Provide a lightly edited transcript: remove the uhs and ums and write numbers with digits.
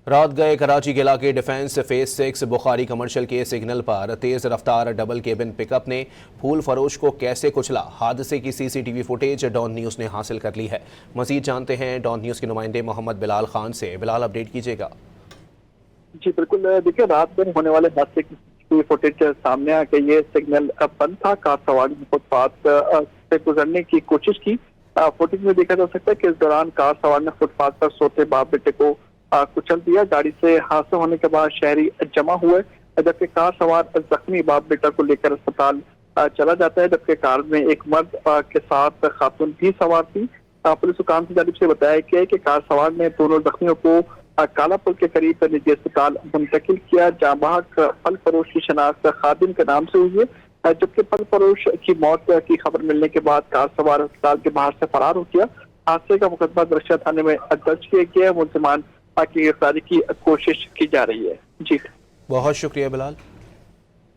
रात गए कराची के इलाके डिफेंस फेज 6 बुखारी कमर्शियल के सिग्नल पर तेज रफ्तार डबल केबिन पिकअप ने फूल फरोश को कैसे कुचला, हादसे की सीसीटीवी फुटेज डॉन न्यूज़ ने हासिल कर ली है। मजीद जानते हैं डॉन न्यूज़ के नुमाइंदे मोहम्मद बिलाल खान से। बिलाल, अपडेट कीजिएगा। जी बिल्कुल, देखिए रात में होने वाले हादसे की फुटेज सामने आ गई है। सिग्नल बंद था, कार सवार ने फुटपाथ से गुजरने की कोशिश की। फुटेज में देखा जा सकता है कि इस दौरान कार सवार ने फुटपाथ पर सोते बाप बेटे को कुचल दिया। गाड़ी से हादसा होने के बाद शहरी जमा हुए, जबकि कार सवार जख्मी बाप बेटा को लेकर अस्पताल चला जाता है, जबकि कार में एक मर्द के साथ खातून भी सवार थी। पुलिस हुकाम की जानिब से बताया गया है कि कार सवार ने दोनों जख्मियों को काला पुल के करीब निजी अस्पताल मुंतकिल किया, जहाँ वहाँ फल फरोश की शनाख्त खादिम के नाम से हुई है, जबकि फल फरोश की मौत की खबर मिलने के बाद कार सवार अस्पताल के बाहर से फरार हो गया। हादसे का मुकदमा दरअसल थाने में दर्ज किया गया है। मुलजिमान की गिरफ्तारी की कोशिश की जा रही है। जी, बहुत शुक्रिया बिलाल।